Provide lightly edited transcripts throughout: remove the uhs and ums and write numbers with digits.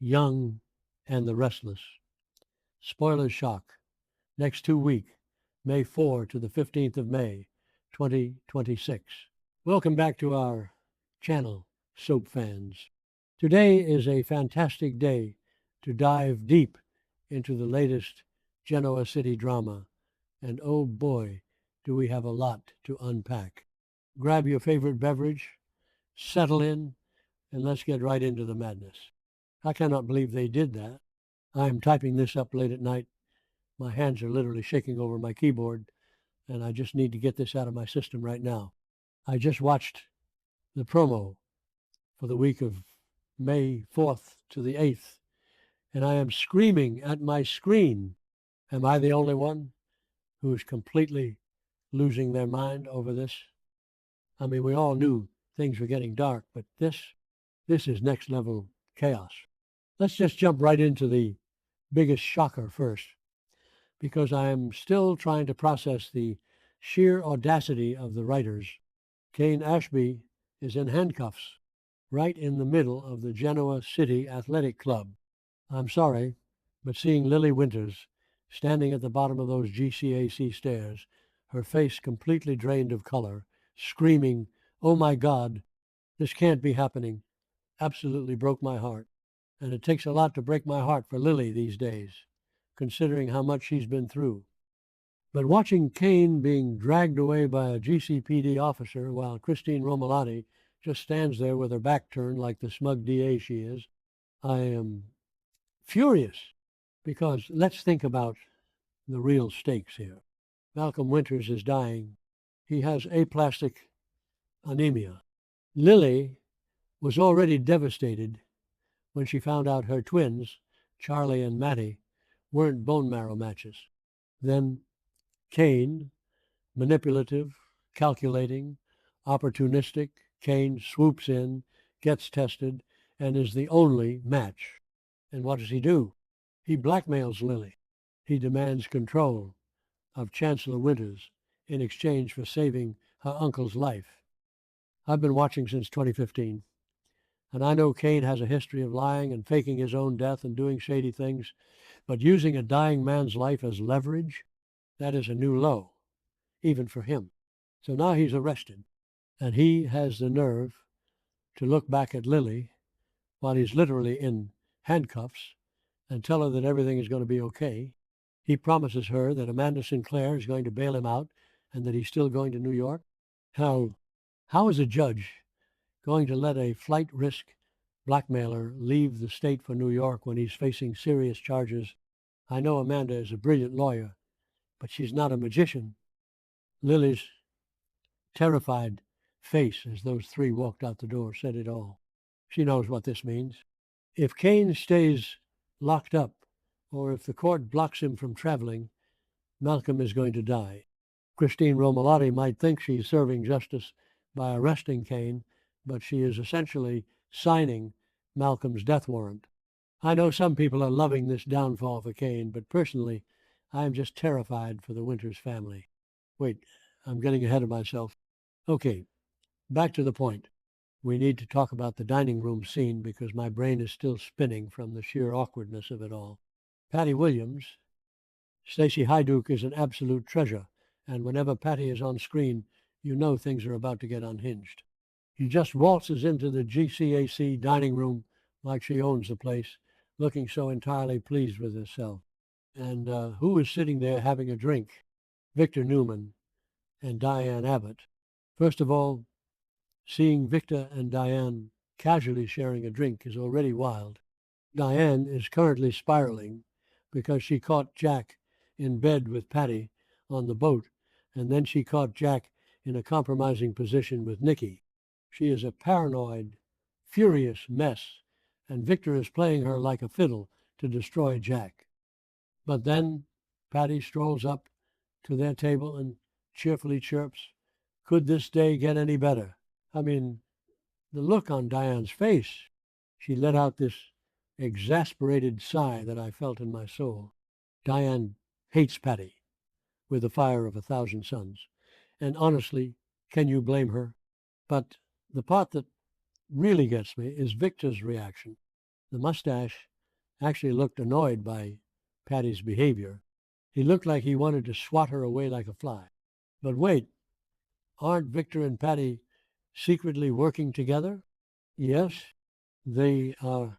Young and the Restless. Spoiler shock. Next 2 week, May 4 to the 15th of May, 2026. Welcome back to our channel, Soap Fans. Today is a fantastic day to dive deep into the latest Genoa City drama, and oh boy, do we have a lot to unpack. Grab your favorite beverage, settle in, and let's get right into the madness. I cannot believe they did that. I am typing this up late at night. My hands are literally shaking over my keyboard, and I just need to get this out of my system right now. I just watched the promo for the week of May 4th to the 8th, and I am screaming at my screen. Am I the only one who is completely losing their mind over this? I mean, we all knew things were getting dark, but this is next level chaos. Let's just jump right into the biggest shocker first, because I am still trying to process the sheer audacity of the writers. Kane Ashby is in handcuffs right in the middle of the Genoa City Athletic Club. I'm sorry, but seeing Lily Winters standing at the bottom of those GCAC stairs, her face completely drained of color, screaming, "Oh my God, this can't be happening," absolutely broke my heart. And it takes a lot to break my heart for Lily these days, considering how much she's been through. But watching Kane being dragged away by a GCPD officer while Christine Romolotti just stands there with her back turned like the smug DA she is, I am furious, because let's think about the real stakes here. Malcolm Winters is dying. He has aplastic anemia. Lily was already devastated when she found out her twins, Charlie and Mattie, weren't bone marrow matches. Then Kane, manipulative, calculating, opportunistic, Kane swoops in, gets tested, and is the only match. And what does he do? He blackmails Lily. He demands control of Chancellor Winters in exchange for saving her uncle's life. I've been watching since 2015. And I know Kane has a history of lying and faking his own death and doing shady things, but using a dying man's life as leverage, that is a new low, even for him. So now he's arrested, and he has the nerve to look back at Lily while he's literally in handcuffs and tell her that everything is going to be okay. He promises her that Amanda Sinclair is going to bail him out and that he's still going to New York. How is a judge going to let a flight risk blackmailer leave the state for New York when he's facing serious charges? I know Amanda is a brilliant lawyer, but she's not a magician. Lily's terrified face as those three walked out the door said it all. She knows what this means. If Kane stays locked up, or if the court blocks him from traveling, Malcolm is going to die. Christine Romolotti might think she's serving justice by arresting Kane, but she is essentially signing Malcolm's death warrant. I know some people are loving this downfall for Kane, but personally, I am just terrified for the Winters family. Wait, I'm getting ahead of myself. Okay, back to the point. We need to talk about the dining room scene because my brain is still spinning from the sheer awkwardness of it all. Patty Williams, Stacey Hyduke, is an absolute treasure, and whenever Patty is on screen, you know things are about to get unhinged. She just waltzes into the GCAC dining room like she owns the place, looking so entirely pleased with herself. And who is sitting there having a drink? Victor Newman and Diane Abbott. First of all, seeing Victor and Diane casually sharing a drink is already wild. Diane is currently spiraling because she caught Jack in bed with Patty on the boat, and then she caught Jack in a compromising position with Nikki. She is a paranoid, furious mess, and Victor is playing her like a fiddle to destroy Jack. But then Patty strolls up to their table and cheerfully chirps, "Could this day get any better?" I mean, the look on Diane's face, she let out this exasperated sigh that I felt in my soul. Diane hates Patty with the fire of 1,000 suns. And honestly, can you blame her? But the part that really gets me is Victor's reaction. The mustache actually looked annoyed by Patty's behavior. He looked like he wanted to swat her away like a fly. But wait, aren't Victor and Patty secretly working together? Yes, they are.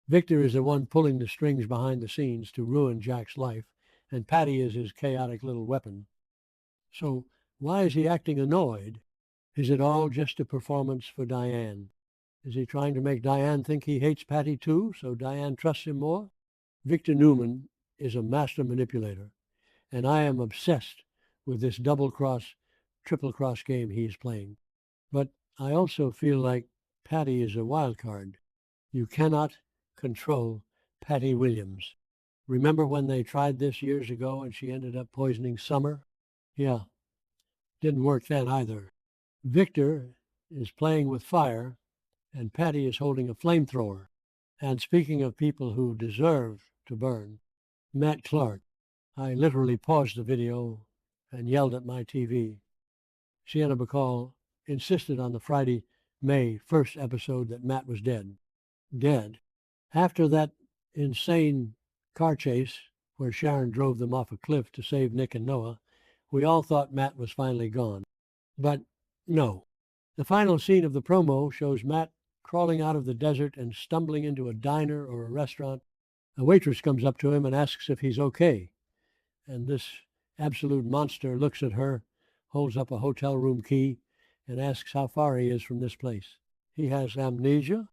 Victor is the one pulling the strings behind the scenes to ruin Jack's life, and Patty is his chaotic little weapon. So why is he acting annoyed? Is it all just a performance for Diane? Is he trying to make Diane think he hates Patty too, so Diane trusts him more? Victor Newman is a master manipulator, and I am obsessed with this double-cross, triple-cross game he is playing. But I also feel like Patty is a wild card. You cannot control Patty Williams. Remember when they tried this years ago and she ended up poisoning Summer? Yeah, didn't work then either. Victor is playing with fire, and Patty is holding a flamethrower. And speaking of people who deserve to burn, Matt Clark. I literally paused the video and yelled at my TV. Sienna Bacall insisted on the Friday, May 1st episode that Matt was dead. Dead. After that insane car chase where Sharon drove them off a cliff to save Nick and Noah, we all thought Matt was finally gone. But no. The final scene of the promo shows Matt crawling out of the desert and stumbling into a diner or a restaurant. A waitress comes up to him and asks if he's okay. And this absolute monster looks at her, holds up a hotel room key, and asks how far he is from this place. He has amnesia?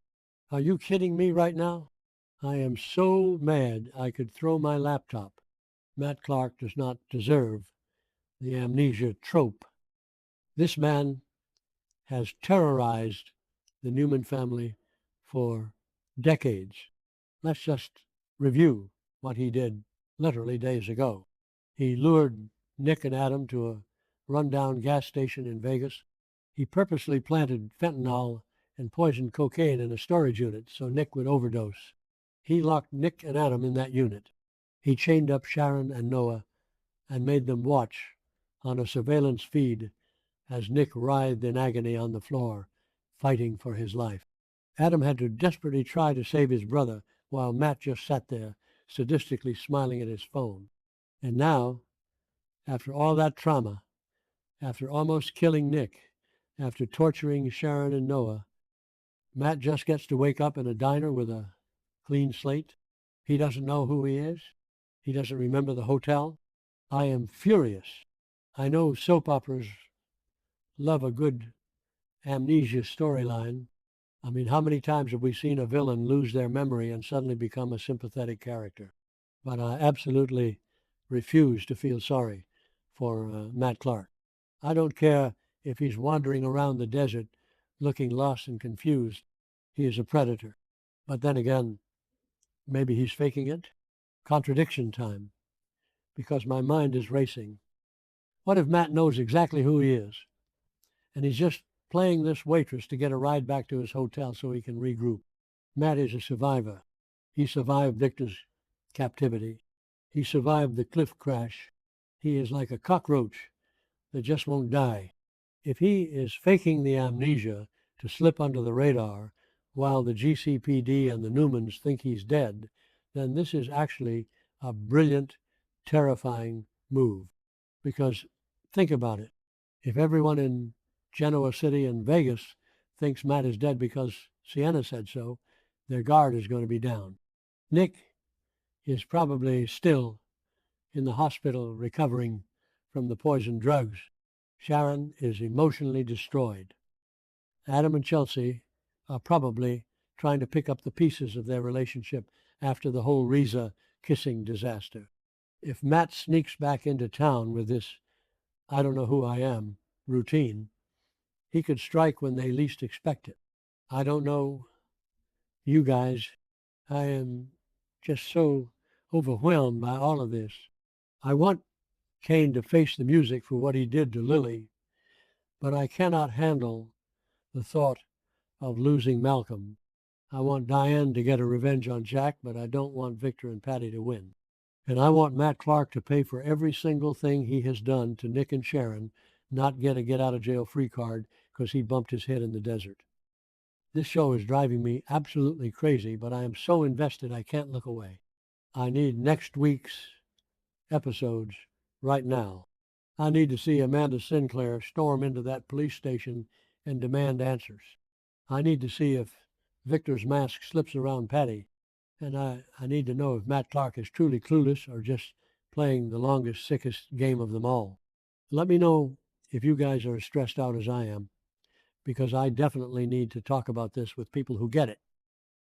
Are you kidding me right now? I am so mad I could throw my laptop. Matt Clark does not deserve the amnesia trope. This man has terrorized the Newman family for decades. Let's just review what he did literally days ago. He lured Nick and Adam to a rundown gas station in Vegas. He purposely planted fentanyl and poisoned cocaine in a storage unit so Nick would overdose. He locked Nick and Adam in that unit. He chained up Sharon and Noah and made them watch on a surveillance feed as Nick writhed in agony on the floor, fighting for his life. Adam had to desperately try to save his brother while Matt just sat there, sadistically smiling at his phone. And now, after all that trauma, after almost killing Nick, after torturing Sharon and Noah, Matt just gets to wake up in a diner with a clean slate. He doesn't know who he is. He doesn't remember the hotel. I am furious. I know soap operas love a good amnesia storyline. I mean, how many times have we seen a villain lose their memory and suddenly become a sympathetic character? But I absolutely refuse to feel sorry for Matt Clark. I don't care if he's wandering around the desert looking lost and confused. He is a predator. But then again, maybe he's faking it. Contradiction time. Because my mind is racing. What if Matt knows exactly who he is? And he's just playing this waitress to get a ride back to his hotel so he can regroup. Matt is a survivor. He survived Victor's captivity. He survived the cliff crash. He is like a cockroach that just won't die. If he is faking the amnesia to slip under the radar while the GCPD and the Newmans think he's dead, then this is actually a brilliant, terrifying move. Because think about it. If everyone in Genoa City and Vegas thinks Matt is dead because Sienna said so, their guard is going to be down. Nick is probably still in the hospital recovering from the poison drugs. Sharon is emotionally destroyed. Adam and Chelsea are probably trying to pick up the pieces of their relationship after the whole Reza kissing disaster. If Matt sneaks back into town with this I don't know who I am routine, he could strike when they least expect it. I don't know you guys. I am just so overwhelmed by all of this. I want Kane to face the music for what he did to Lily, but I cannot handle the thought of losing Malcolm. I want Diane to get a revenge on Jack, but I don't want Victor and Patty to win. And I want Matt Clark to pay for every single thing he has done to Nick and Sharon, not get a get-out-of-jail-free card because he bumped his head in the desert. This show is driving me absolutely crazy, but I am so invested I can't look away. I need next week's episodes right now. I need to see Amanda Sinclair storm into that police station and demand answers. I need to see if Victor's mask slips around Patty, and I need to know if Matt Clark is truly clueless or just playing the longest, sickest game of them all. Let me know if you guys are as stressed out as I am, because I definitely need to talk about this with people who get it.